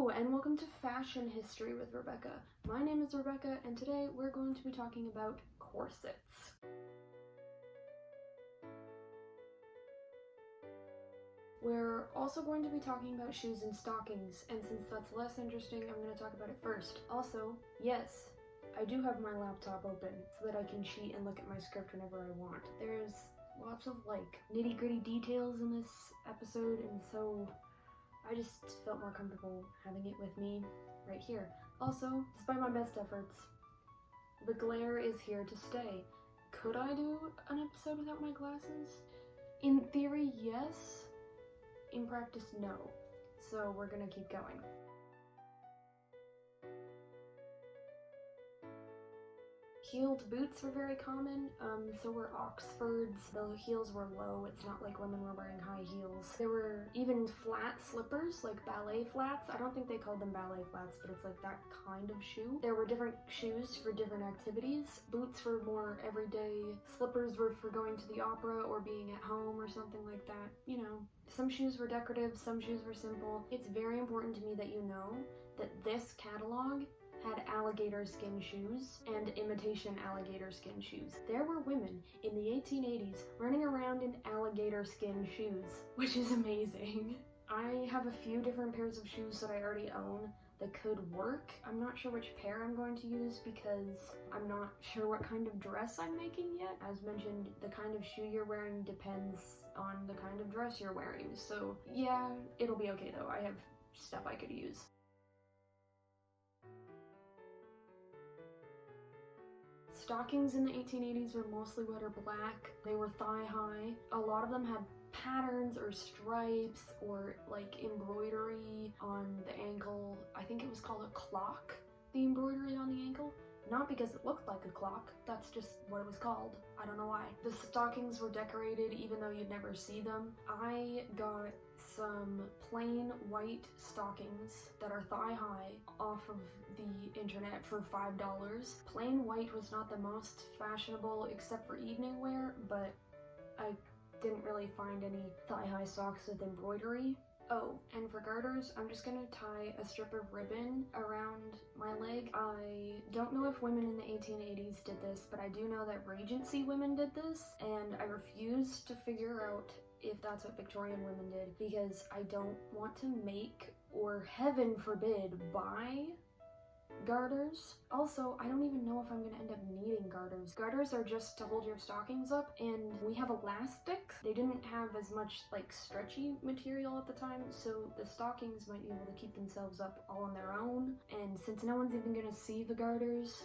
Hello and welcome to Fashion History with Rebecca. My name is Rebecca and today we're going to be talking about corsets. We're also going to be talking about shoes and stockings, and since that's less interesting, I'm going to talk about it first. Also, yes, I do have my laptop open so that I can cheat and look at my script whenever I want. There's lots of nitty-gritty details in this episode, and so I just felt more comfortable having it with me right here. Also, despite my best efforts, the glare is here to stay. Could I do an episode without my glasses? In theory, yes. In practice, no. So we're gonna keep going. Heeled boots were very common, so were Oxfords. The heels were low, it's not like women were wearing high heels. There were even flat slippers, like ballet flats. I don't think they called them ballet flats, but it's like that kind of shoe. There were different shoes for different activities. Boots for more everyday, slippers were for going to the opera or being at home or something like that. You know, some shoes were decorative, some shoes were simple. It's very important to me that you know that this catalog had alligator skin shoes and imitation alligator skin shoes. There were women in the 1880s running around in alligator skin shoes, which is amazing. I have a few different pairs of shoes that I already own that could work. I'm not sure which pair I'm going to use because I'm not sure what kind of dress I'm making yet. As mentioned, the kind of shoe you're wearing depends on the kind of dress you're wearing. So yeah, it'll be okay though. I have stuff I could use. Stockings in the 1880s were mostly red or black. They were thigh high. A lot of them had patterns or stripes or embroidery on the ankle. I think it was called a clock, the embroidery on the ankle. Not because it looked like a clock, that's just what it was called. I don't know why. The stockings were decorated even though you'd never see them. I got some plain white stockings that are thigh high off of the internet for $5. Plain white was not the most fashionable except for evening wear, but I didn't really find any thigh high socks with embroidery. Oh, and for garters, I'm just gonna tie a strip of ribbon around my leg. I don't know if women in the 1880s did this, but I do know that Regency women did this, and I refuse to figure out if that's what Victorian women did, because I don't want to make, or heaven forbid, buy garters. Also, I don't even know if I'm gonna end up needing garters. Garters are just to hold your stockings up, and we have elastic. They didn't have as much stretchy material at the time, so the stockings might be able to keep themselves up all on their own, and since no one's even gonna see the garters,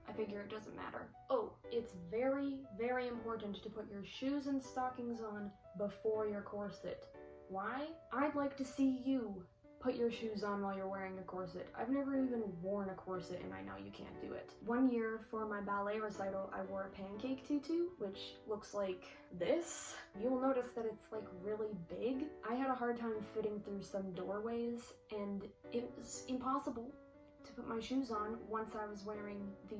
I figure it doesn't matter. Oh, it's very, very important to put your shoes and stockings on before your corset. Why? I'd like to see you put your shoes on while you're wearing a corset. I've never even worn a corset and I know you can't do it. One year for my ballet recital, I wore a pancake tutu, which looks like this. You'll notice that it's really big. I had a hard time fitting through some doorways and it was impossible to put my shoes on once I was wearing the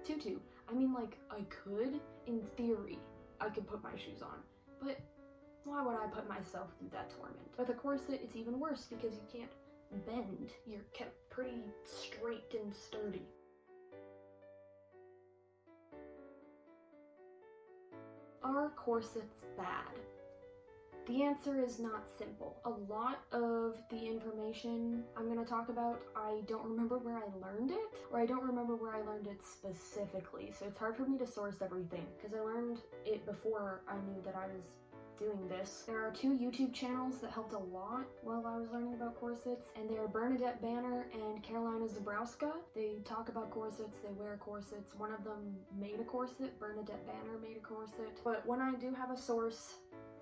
tutu. I mean, I could, in theory, I could put my shoes on, but why would I put myself through that torment? With a corset, it's even worse because you can't bend. You're kept pretty straight and sturdy. Are corsets bad? The answer is not simple. A lot of the information I'm going to talk about, I don't remember where I learned it, or I don't remember where I learned it specifically, so it's hard for me to source everything, because I learned it before I knew that I was doing this. There are two YouTube channels that helped a lot while I was learning about corsets, and they are Bernadette Banner and Karolina Zebrowska. They talk about corsets, they wear corsets. One of them made a corset, Bernadette Banner made a corset. But when I do have a source,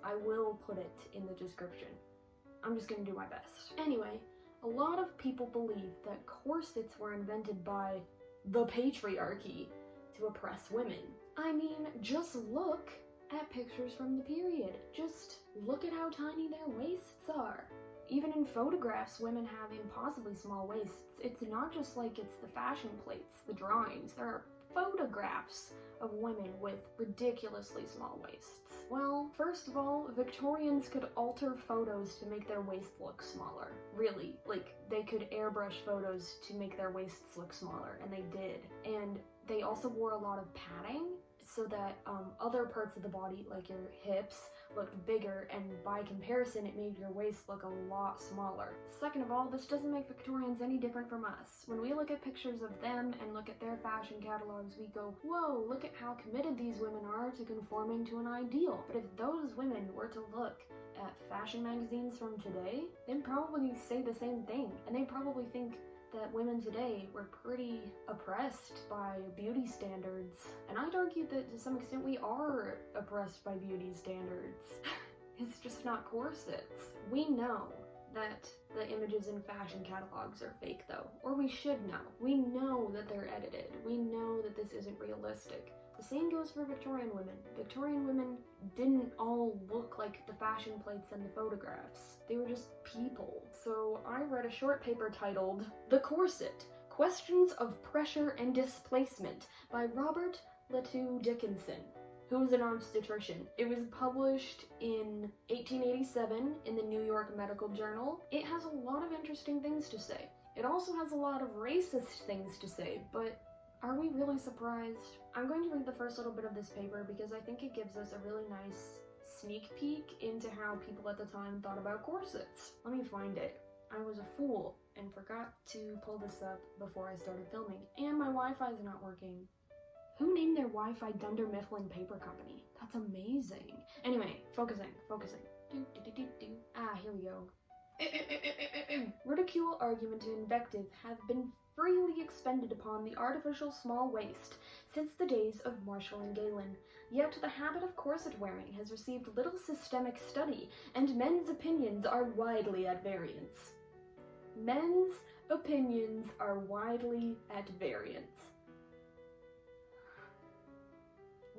I will put it in the description. I'm just gonna do my best. Anyway, a lot of people believe that corsets were invented by the patriarchy to oppress women. I mean, just look at pictures from the period. Just look at how tiny their waists are. Even in photographs, women have impossibly small waists. It's not just it's the fashion plates, the drawings. There are photographs of women with ridiculously small waists. Well, first of all, Victorians could alter photos to make their waist look smaller. Really, they could airbrush photos to make their waists look smaller, and they did. And they also wore a lot of padding so that other parts of the body, like your hips, looked bigger, and by comparison it made your waist look a lot smaller. Second of all, this doesn't make Victorians any different from us. When we look at pictures of them and look at their fashion catalogs, we go, whoa, look at how committed these women are to conforming to an ideal. But if those women were to look at fashion magazines from today, they'd probably say the same thing, and they'd probably think that women today were pretty oppressed by beauty standards. And I'd argue that to some extent we are oppressed by beauty standards. It's just not corsets. We know that the images in fashion catalogs are fake though, or we should know. We know that they're edited. We know that this isn't realistic. The same goes for Victorian women. Victorian women didn't all look like the fashion plates and the photographs. They were just people. So I read a short paper titled The Corset, Questions of Pressure and Displacement by Robert Letou Dickinson, who's an obstetrician. It was published in 1887 in the New York Medical Journal. It has a lot of interesting things to say. It also has a lot of racist things to say, but are we really surprised? I'm going to read the first little bit of this paper because I think it gives us a really nice sneak peek into how people at the time thought about corsets. Let me find it. I was a fool and forgot to pull this up before I started filming, and my Wi-Fi's not working. Who named their Wi-Fi Dunder Mifflin Paper Company? That's amazing. Anyway, focusing. Ah, here we go. Ridicule, argument, and invective have been freely expended upon the artificial small waist since the days of Marshall and Galen. Yet the habit of corset wearing has received little systemic study, and men's opinions are widely at variance. Men's opinions are widely at variance.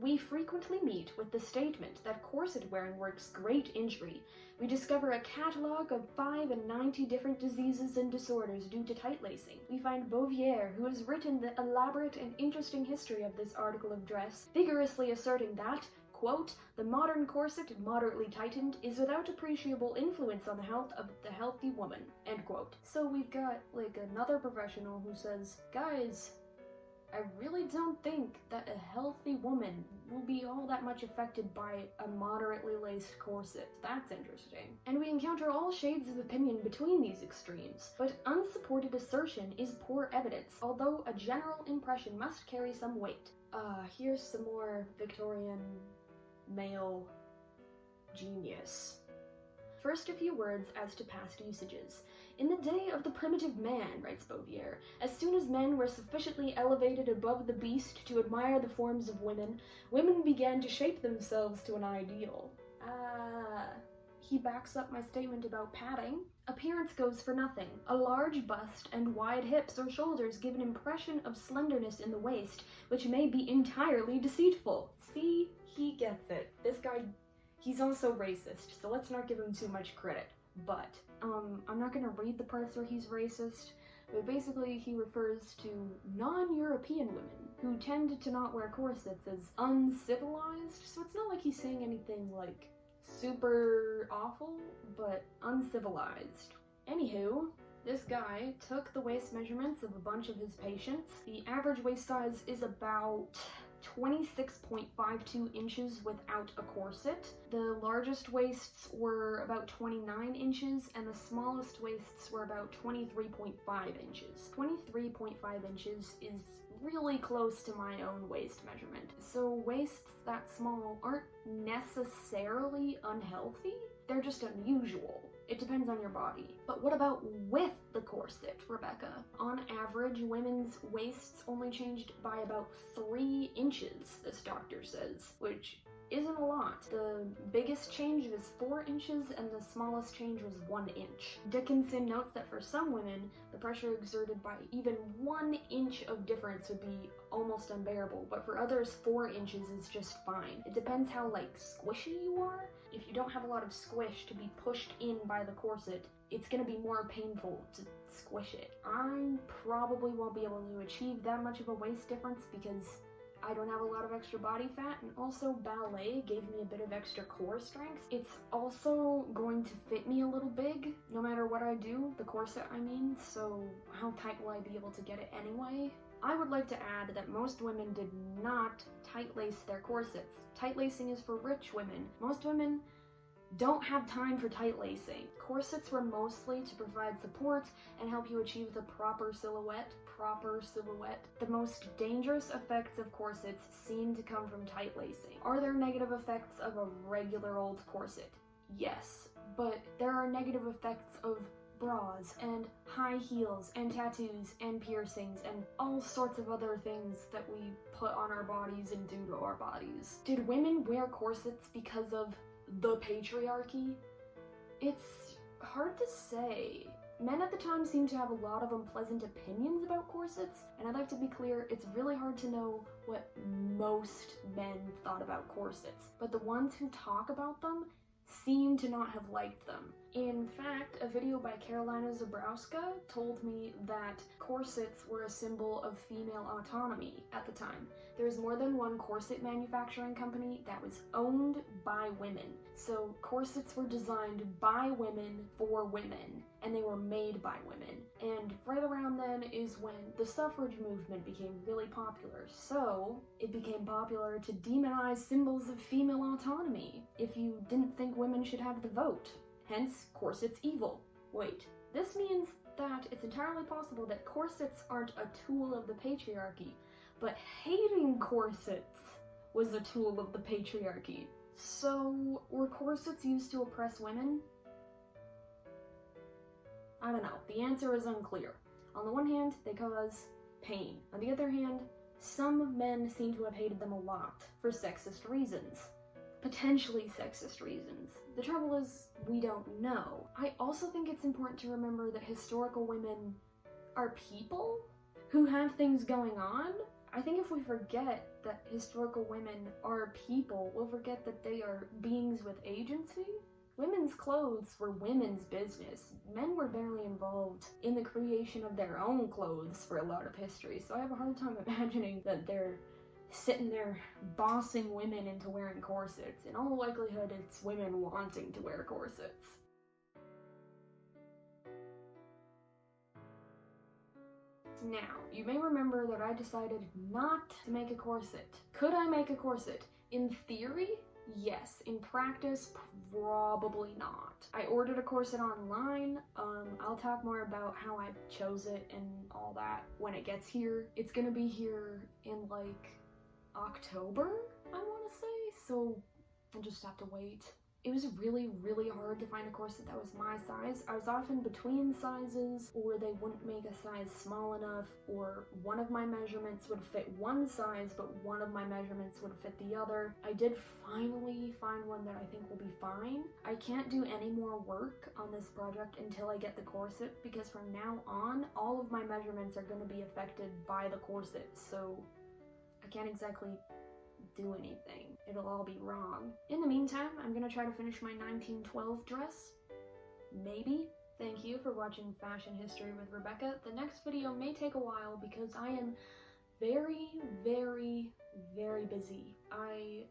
We frequently meet with the statement that corset wearing works great injury. We discover a catalogue of 95 different diseases and disorders due to tight lacing. We find Bouvier, who has written the elaborate and interesting history of this article of dress, vigorously asserting that, quote, the modern corset, moderately tightened, is without appreciable influence on the health of the healthy woman, end quote. So we've got, like, another professional who says, guys, I really don't think that a healthy woman will be all that much affected by a moderately laced corset. That's interesting. And we encounter all shades of opinion between these extremes, but unsupported assertion is poor evidence, although a general impression must carry some weight. Here's some more Victorian male genius. First, a few words as to past usages. In the day of the primitive man, writes Bouvier, as soon as men were sufficiently elevated above the beast to admire the forms of women, women began to shape themselves to an ideal. He backs up my statement about padding. Appearance goes for nothing. A large bust and wide hips or shoulders give an impression of slenderness in the waist, which may be entirely deceitful. See, he gets it. This guy, he's also racist, so let's not give him too much credit. But, I'm not gonna read the parts where he's racist, but basically he refers to non-European women who tend to not wear corsets as uncivilized, so it's not like he's saying anything, like, super awful, but uncivilized. Anywho, this guy took the waist measurements of a bunch of his patients. The average waist size is about 26.52 inches without a corset. The largest waists were about 29 inches, and the smallest waists were about 23.5 inches. 23.5 inches is really close to my own waist measurement. So waists that small aren't necessarily unhealthy, they're just unusual. It depends on your body. But what about with the corset, Rebecca? On average, women's waists only changed by about 3 inches, this doctor says, which isn't a lot. The biggest change was 4 inches and the smallest change was 1 inch. Dickinson notes that for some women, the pressure exerted by even 1 inch of difference would be almost unbearable, but for others 4 inches is just fine. It depends how, like, squishy you are. If you don't have a lot of squish to be pushed in by the corset, it's gonna be more painful to squish it. I probably won't be able to achieve that much of a waist difference because I don't have a lot of extra body fat, and also ballet gave me a bit of extra core strength. It's also going to fit me a little big, no matter what I do, the corset I mean, so how tight will I be able to get it anyway? I would like to add that most women did not tight lace their corsets. Tight lacing is for rich women. Most women don't have time for tight lacing. Corsets were mostly to provide support and help you achieve the proper silhouette. The most dangerous effects of corsets seem to come from tight lacing. Are there negative effects of a regular old corset? Yes, but there are negative effects of bras and high heels and tattoos and piercings and all sorts of other things that we put on our bodies and do to our bodies. Did women wear corsets because of the patriarchy? It's hard to say. Men at the time seemed to have a lot of unpleasant opinions about corsets, and I'd like to be clear, it's really hard to know what most men thought about corsets, but the ones who talk about them seem to not have liked them. In fact, a video by Karolina Zebrowska told me that corsets were a symbol of female autonomy at the time. There's more than one corset manufacturing company that was owned by women. So corsets were designed by women for women, and they were made by women. And right around then is when the suffrage movement became really popular. So it became popular to demonize symbols of female autonomy if you didn't think women should have the vote. Hence, corsets evil. Wait, this means that it's entirely possible that corsets aren't a tool of the patriarchy, but hating corsets was a tool of the patriarchy. So, were corsets used to oppress women? I don't know. The answer is unclear. On the one hand, they cause pain. On the other hand, some men seem to have hated them a lot for sexist reasons. Potentially sexist reasons. The trouble is, we don't know. I also think it's important to remember that historical women are people who have things going on. I think if we forget that historical women are people, we'll forget that they are beings with agency. Women's clothes were women's business. Men were barely involved in the creation of their own clothes for a lot of history, so I have a hard time imagining that they're sitting there bossing women into wearing corsets. In all likelihood, it's women wanting to wear corsets. Now, you may remember that I decided not to make a corset. Could I make a corset? In theory, yes. In practice, probably not. I ordered a corset online. I'll talk more about how I chose it and all that when it gets here. It's gonna be here in like October, I want to say, so I'll just have to wait. It was really, really hard to find a corset that was my size. I was often between sizes, or they wouldn't make a size small enough, or one of my measurements would fit one size, but one of my measurements would fit the other. I did finally find one that I think will be fine. I can't do any more work on this project until I get the corset, because from now on, all of my measurements are going to be affected by the corset, so I can't exactly do anything. It'll all be wrong. In the meantime, I'm gonna try to finish my 1912 dress. Maybe. Thank you for watching Fashion History with Rebecca. The next video may take a while because I am very, very, very busy. I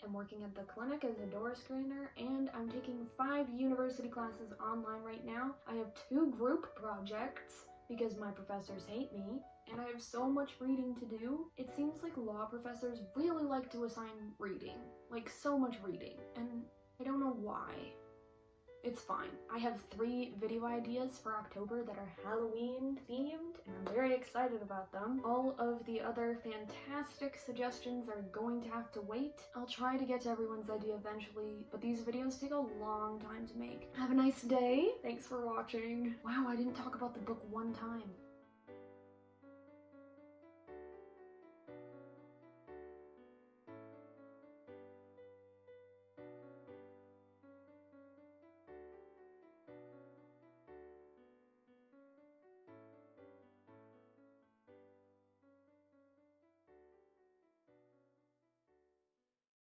am working at the clinic as a door screener, and I'm taking 5 university classes online right now. I have 2 group projects because my professors hate me, and I have so much reading to do. It seems like law professors really like to assign reading, like so much reading, and I don't know why. It's fine. I have 3 video ideas for October that are Halloween themed, and I'm very excited about them. All of the other fantastic suggestions are going to have to wait. I'll try to get to everyone's idea eventually, but these videos take a long time to make. Have a nice day. Thanks for watching. Wow, I didn't talk about the book one time.